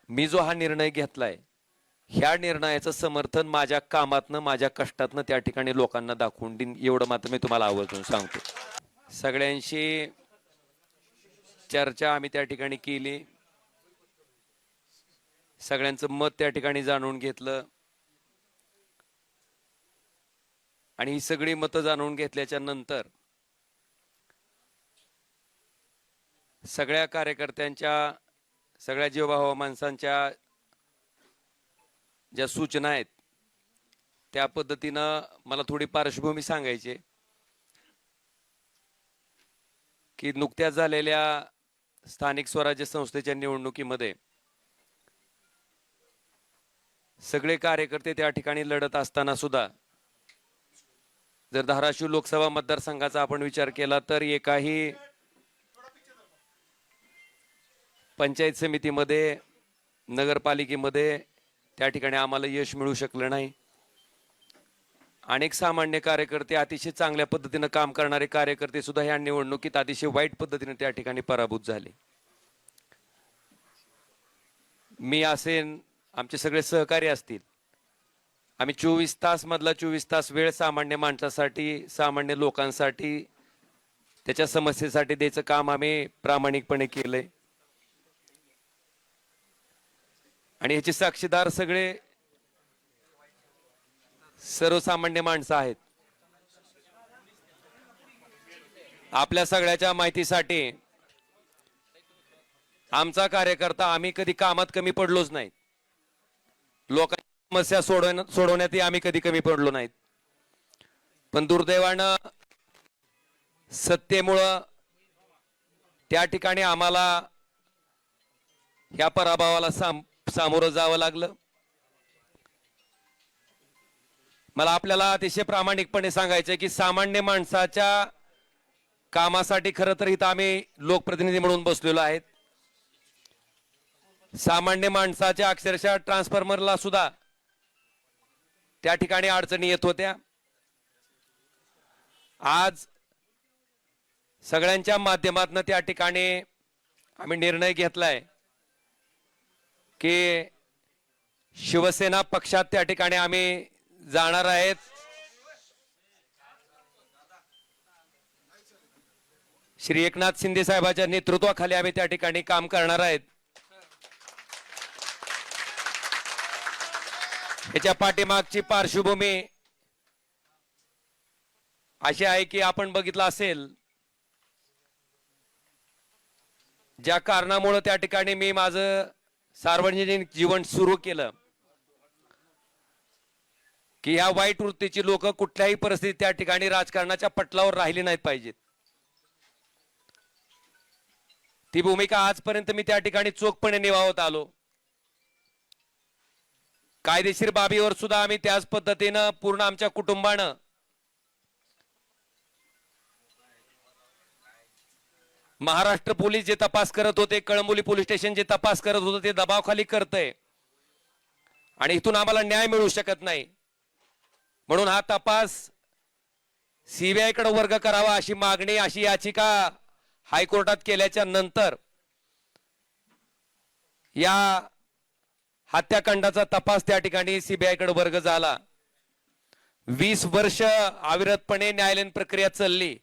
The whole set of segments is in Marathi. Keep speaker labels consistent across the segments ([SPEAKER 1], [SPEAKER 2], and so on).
[SPEAKER 1] मी जो हा निर्णय घेतलाय, ह्या निर्णयाचं समर्थन माझ्या कामातनं, माझ्या कष्टातनं त्या ठिकाणी लोकांना दाखवून देईन, एवढं मात्र मी तुम्हाला आवर्जून सांगतो. सगळ्यांशी चर्चा आम्ही त्या ठिकाणी केली, सगळ्यांचं मत त्या ठिकाणी जाणून घेतलं आणि ही सगळी मतं जाणून घेतल्याच्या नंतर सगळ्या कार्यकर्त्यांच्या, सगळ्या जीवभाव माणसांच्या ज्या सूचना आहेत त्या पद्धतीनं मला थोडी पार्श्वभूमी सांगायची की नुकत्याच झालेल्या स्थानिक स्वराज्य संस्थेच्या निवडणुकीमध्ये सगळे कार्यकर्ते त्या ठिकाणी लढत असताना सुद्धा जर धाराशिव लोकसभा मतदारसंघाचा आपण विचार केला तर एकाही पंचायत समितीमध्ये, नगरपालिकेमध्ये त्या ठिकाणी आम्हाला यश मिळू शकलं नाही. अनेक सामान्य कार्यकर्ते, अतिशय चांगल्या पद्धतीने काम करणारे कार्यकर्ते सुद्धा ह्या निवडणुकीत अतिशय वाईट पद्धतीने त्या ठिकाणी पराभूत झाले. मी असेन, आमचे सगळे सहकारी असतील, आम्ही 24 तास मधला 24 तास वेळ सामान्य माणसासाठी, सामान्य लोकांसाठी, त्याच्या समस्येसाठी द्यायचं काम आम्ही प्रामाणिकपणे केलंय. आणि ह्याचे साक्षीदार सगळे सर्वसामान्य माणसं आहेत. आपल्या सगळ्याच्या माहितीसाठी आमचा कार्यकर्ता, आम्ही कधी कामात कमी पडलोच नाही. लोकांच्या समस्या सोडवण्यातही आम्ही कधी कमी पडलो नाहीत. पण दुर्दैवानं सत्तेमुळं त्या ठिकाणी आम्हाला ह्या पराभवाला सामोरं जावं लागलं. मला आपल्याला अतिशय प्रामाणिकपणे सांगायचं की सामान्य माणसाच्या कामासाठी खरं तर इथं आम्ही लोकप्रतिनिधी म्हणून बसलेलो आहेत. सामान्य माणसाच्या अक्षरशः ट्रान्सफॉर्मरला सुद्धा त्या ठिकाणी अडचणी येत होत्या. आज सगळ्यांच्या माध्यमातून त्या ठिकाणी आम्ही निर्णय घेतलाय की शिवसेना पक्षात त्या ठिकाणी आम्ही जाणार आहेत. श्री एकनाथ शिंदे साहेबांच्या नेतृत्वाखाली आम्ही त्या ठिकाणी काम करणार आहेत. याच्या पाठीमागची पार्श्वभूमी अशी आहे की आपण बघितलं असेल, ज्या कारणामुळे त्या ठिकाणी मी माझं सार्वजनिक जीवन सुरू केलं की या वाईट वृत्तीची लोक कुठल्याही परिस्थितीत त्या ठिकाणी राजकारणाच्या पटलावर राहिली नाहीत पाहिजेत. ती भूमिका आजपर्यंत मी त्या ठिकाणी चोखपणे निभावत आलो. कायदेशीर बाबीवर सुद्धा आम्ही त्याच पद्धतीनं पूर्ण आमच्या कुटुंबानं महाराष्ट्र पोलीस जे तपास करत होते, कळंबोली पोलीस स्टेशन जे तपास करत होते, ते दबावाखाली करतंय आणि इथून आम्हाला न्याय मिळू शकत नाही. म्हणून हा तपास सीबीआय कडे वर्ग करावा अशी मागणी, अशी याचिका हायकोर्टात केल्याच्या नंतर या हत्याकांडाचा तपास त्या ठिकाणी सीबीआय कडे वर्ग झाला. 20 वर्ष अविरतपणे न्यायालयीन प्रक्रिया चालली.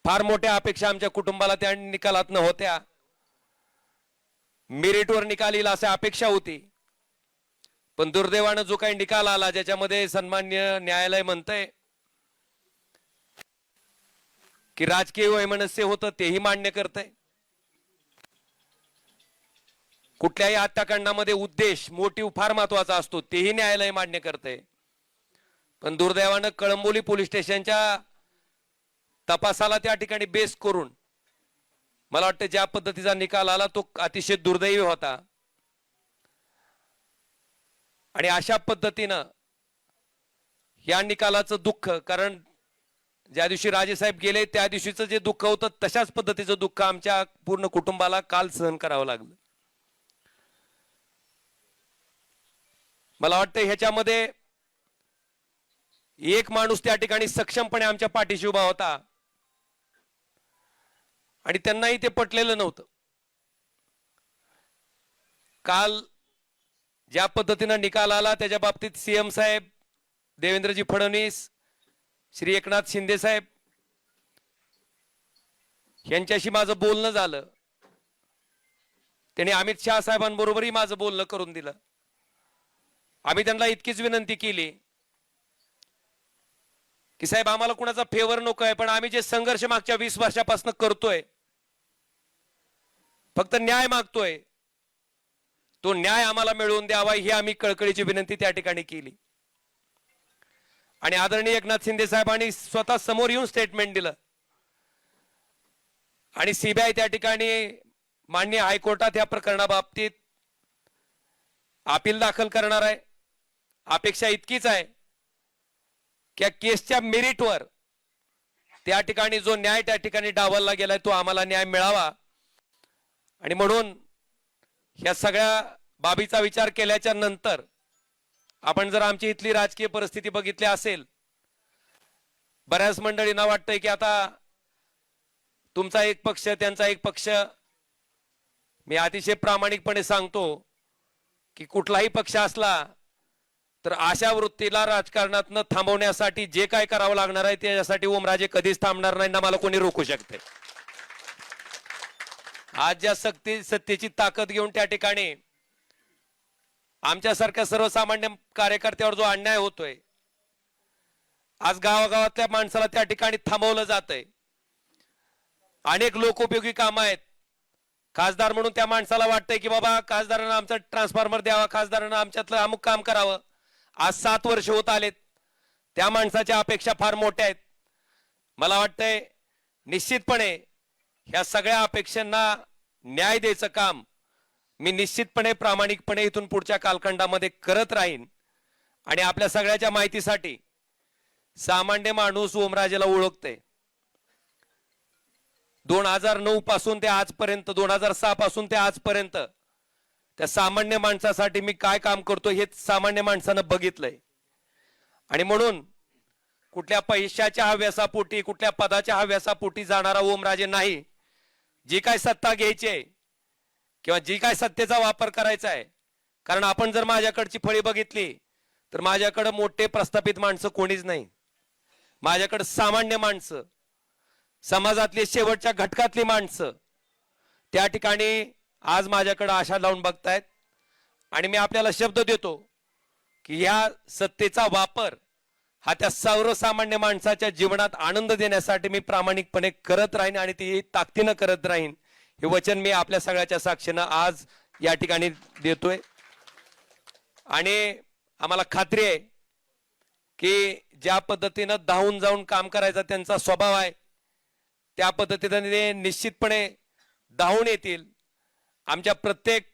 [SPEAKER 1] फार मोठ्या अपेक्षा आमच्या कुटुंबाला त्या निकालात होत्या. मेरिटवर निकाल येईल अशी अपेक्षा होती. पण दुर्दैवानं जो काही निकाल आला, ज्याच्यामध्ये सन्मान्य न्यायालय म्हणतंय की राजकीय वैमनस्य होतं, तेही मान्य करतंय. कुठल्याही हत्याकांडामध्ये उद्देश, मोटिव्ह फार महत्वाचा असतो, तेही न्यायालय मान्य करतंय. पण दुर्दैवानं कळंबोली पोलीस स्टेशनच्या तपासाला त्या ठिकाणी बेस करून मला वाटतं ज्या पद्धतीचा निकाल आला तो अतिशय दुर्दैवी होता. आणि अशा पद्धतीनं या निकालाचं दुःख, कारण ज्या दिवशी राजेसाहेब गेले त्या दिवशीचं जे दुःख होतं तशाच पद्धतीचं दुःख आमच्या पूर्ण कुटुंबाला काल सहन करावं लागलं. मला वाटतं ह्याच्यामध्ये एक माणूस त्या ठिकाणी सक्षमपणे आमच्या पाठीशी उभा होता आणि त्यांनाही ते पटलेलं नव्हतं. काल ज्या पद्धतीनं निकाल आला त्याच्या बाबतीत सीएम साहेब, देवेंद्रजी फडणवीस, श्री एकनाथ शिंदे साहेब यांच्याशी माझं बोलणं झालं. त्यांनी अमित शहा साहेबांबरोबरही माझं बोलणं करून दिलं. आम्ही त्यांना इतकीच विनंती केली की साहेब आम्हाला कुणाचा फेवर नको आहे, पण आम्ही जे संघर्ष मागच्या 20 वर्षापासून करतोय, फक्त न्याय मागतोय, तो न्याय आम्हाला मिळवून द्यावा ही आम्ही कळकळीची विनंती त्या ठिकाणी केली. आणि आदरणीय एकनाथ शिंदे साहेबांनी स्वतः समोर येऊन स्टेटमेंट दिलं. आणि सीबीआय त्या ठिकाणी माननीय हायकोर्टात या प्रकरणाबाबतीत अपील दाखल करणार आहे. अपेक्षा इतकीच आहे की केसच्या मेरिटवर त्या ठिकाणी जो न्याय त्या ठिकाणी डावलला गेलाय तो आम्हाला न्याय मिळावा. आणि म्हणून या सगळ्या बाबीचा विचार केल्याच्या नंतर आपण जर आमची इथली राजकीय परिस्थिती बघितली असेल, बऱ्याच मंडळींना वाटतंय की आता तुमचा एक पक्ष त्यांचा एक पक्ष. मी अतिशय प्रामाणिकपणे सांगतो की कुठलाही पक्ष असला तर अशा वृत्तीला राजकारणात थांबवण्यासाठी जे काय करावं लागणार आहे त्याच्यासाठी ओमराजे कधीच थांबणार नाही ना मला कोणी रोखू शकते. आज ज्या सत्तेची ताकद घेऊन त्या ठिकाणी आमच्यासारख्या सर्वसामान्य कार्यकर्त्यावर जो अन्याय होतोय, आज गावागावातल्या माणसाला त्या ठिकाणी थांबवलं जातंय. अनेक लोकोपयोगी कामं आहेत. खासदार म्हणून त्या माणसाला वाटतंय की बाबा खासदारांना आमचा ट्रान्सफॉर्मर द्यावा, खासदारांना आमच्यातलं अमुक काम करावं. आज 7 वर्ष होत आलेत. त्या माणसाच्या अपेक्षा फार मोठ्या आहेत. मला वाटतंय निश्चितपणे ह्या सगळ्या अपेक्षांना न्याय द्यायचं काम मी निश्चितपणे प्रामाणिकपणे इथून पुढच्या कालखंडामध्ये करत राहीन. आणि आपल्या सगळ्याच्या माहितीसाठी सामान्य माणूस ओमराजेला ओळखते. 2009 पासून ते आजपर्यंत, 2006 पासून ते आजपर्यंत त्या सामान्य माणसासाठी मी काय काम करतो हे सामान्य माणसानं बघितलंय. आणि म्हणून कुठल्या पैशाच्या हव्यासापोटी, कुठल्या पदाच्या हव्यासापोटी जाणारा ओमराजे नाही. जी काय सत्ता घ्यायची आहे किंवा जी काय सत्तेचा वापर करायचा आहे, कारण आपण जर माझ्याकडची फळी बघितली तर माझ्याकडे मोठे प्रस्थापित माणसं कोणीच नाही. माझ्याकडे सामान्य माणसं, समाजातली शेवटच्या घटकातली माणसं त्या ठिकाणी आज माझ्याकडे आशा लावून बघतायत. आणि मी आपल्याला शब्द देतो की ह्या सत्तेचा वापर हा त्या सर्वसामान्य माणसाच्या जीवनात आनंद देण्यासाठी मी प्रामाणिकपणे करत राहीन आणि ती ताकदीनं करत राहीन. हे वचन मी आपल्या सगळ्याच्या साक्षीनं आज या ठिकाणी देतोय. आणि आम्हाला खात्री आहे की ज्या पद्धतीनं धावून जाऊन काम करायचा त्यांचा स्वभाव आहे त्या पद्धतीने ते निश्चितपणे धावून येतील आमच्या प्रत्येक.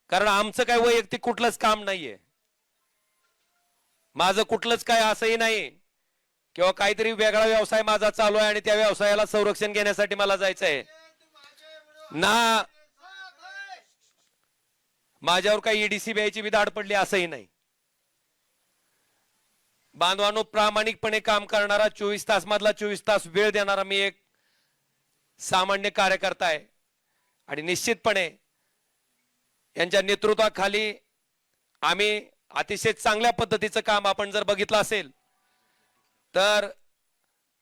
[SPEAKER 1] कारण आमचं काय वैयक्तिक कुठलंच काम नाहीये, माझं कुठलंच काय असंही नाही किंवा काहीतरी वेगळा व्यवसाय माझा चालू आहे आणि त्या व्यवसायाला संरक्षण घेण्यासाठी मला जायचं आहे ना. माझ्यावर काही ईडी सीबीआयची बी धाड पडली असंही नाही. बांधवांनो, प्रामाणिकपणे काम करणारा, 24 तास मधला 24 तास वेळ देणारा मी एक सामान्य कार्यकर्ता आहे. आणि निश्चितपणे यांच्या नेतृत्वाखाली आम्ही अतिशय चांगल्या पद्धतीचं काम आपण जर बघितलं असेल तर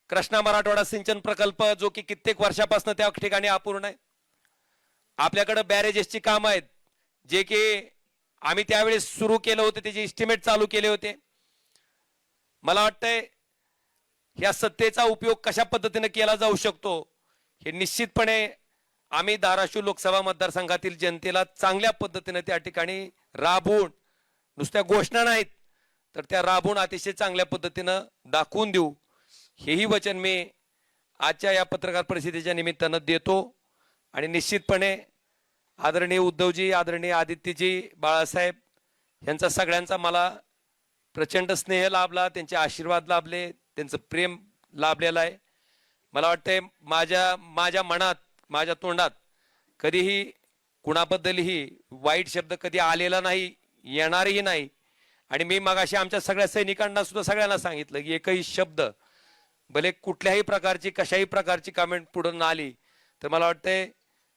[SPEAKER 1] कृष्णा मराठवाडा सिंचन प्रकल्प जो की कित्येक वर्षापासून त्या ठिकाणी अपूर्ण आहे. आपल्याकडे बॅरेजेसची कामं आहेत जे की आम्ही त्यावेळेस सुरू केलं होतं, त्याचे एस्टिमेट चालू केले होते. मला वाटतंय या सत्तेचा उपयोग कशा पद्धतीने केला जाऊ शकतो हे निश्चितपणे आम्ही धाराशिव लोकसभा मतदारसंघातील जनतेला चांगल्या पद्धतीने त्या ठिकाणी राबवून, नुसत्या घोषणा नाहीत तर त्या राबवून अतिशय चांगल्या पद्धतीनं दाखवून देऊ, हेही वचन मी आजच्या या पत्रकार परिषदेच्या निमित्तानं देतो. आणि निश्चितपणे आदरणीय उद्धवजी, आदरणीय आदित्यजी, बाळासाहेब यांचा सगळ्यांचा मला प्रचंड स्नेह लाभला, त्यांचे आशीर्वाद लाभले, त्यांचं प्रेम लाभलेलं आहे. मला वाटतंय माझ्या मनात, माझ्या तोंडात कधीही कुणाबद्दलही वाईट शब्द कधी आलेला नाही, येणारही नाही. आणि मी मगाशी आमच्या सगळ्या सैनिकांना सुद्धा सगळ्यांना सांगितलं की एकही शब्द भले कुठल्याही प्रकारची कशाही प्रकारची कमेंट पुढे न आली तर मला वाटतंय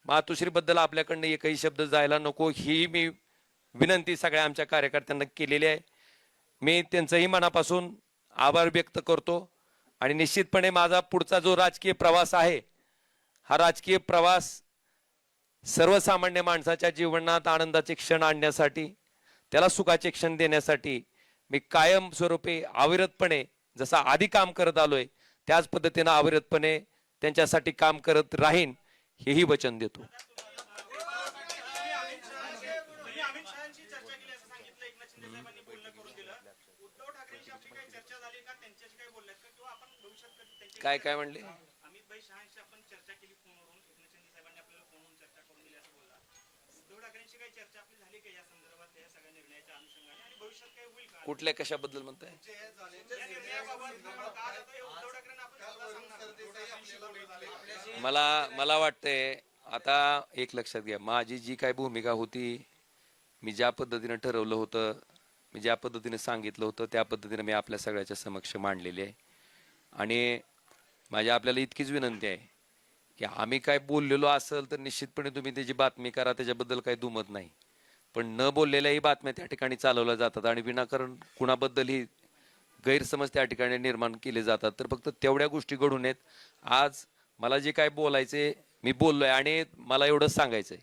[SPEAKER 1] मातोश्री बद्दल आपल्याकडनं एकही शब्द जायला नको ही मी विनंती सगळ्या आमच्या कार्यकर्त्यांना केलेली आहे. मी त्यांचंही मनापासून आभार व्यक्त करतो आणि निश्चितपणे माझा पुढचा जो राजकीय प्रवास आहे हा राजकीय प्रवास सर्वसामान्य माणसाच्या जीवनात आनंदाचे क्षण आणण्यासाठी त्याला सुखाचे क्षण देण्यासाठी मी कायमस्वरूपी अविरतपणे जसा आधी काम करत आलोय त्याच पद्धतीने अविरतपणे त्यांच्यासाठी काम करत राहीन हेही वचन देतो. काय काय म्हणले? कुठल्या कशाबद्दल म्हणताय? मला वाटतंय आता एक लक्षात घ्या, माझी जी काय भूमिका होती, मी ज्या पद्धतीने ठरवलं होतं, मी ज्या पद्धतीने सांगितलं होतं त्या पद्धतीने मी आपल्या सगळ्याच्या समक्ष मांडलेली आहे. आणि माझी आपल्याला इतकीच विनंती आहे की आम्ही काय बोललेलो असेल तर निश्चितपणे तुम्ही त्याची बातमी करा, त्याच्याबद्दल काही दुमत नाही. पण न बोललेल्याही बातम्या त्या ठिकाणी चालवल्या जातात आणि विनाकारण कुणाबद्दलही गैरसमज त्या ठिकाणी निर्माण केले जातात. तर फक्त तेवढ्या गोष्टी घडून येत. आज मला जे काय बोलायचे मी बोललोय आणि मला एवढंच सांगायचंय,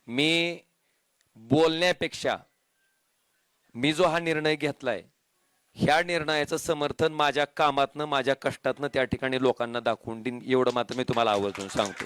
[SPEAKER 1] मी बोलण्यापेक्षा मी जो हा निर्णय घेतलाय ह्या निर्णयाचं समर्थन माझ्या कामातनं माझ्या कष्टातनं त्या ठिकाणी लोकांना दाखवून देईन एवढं मात्र मी तुम्हाला आवर्जून सांगतो.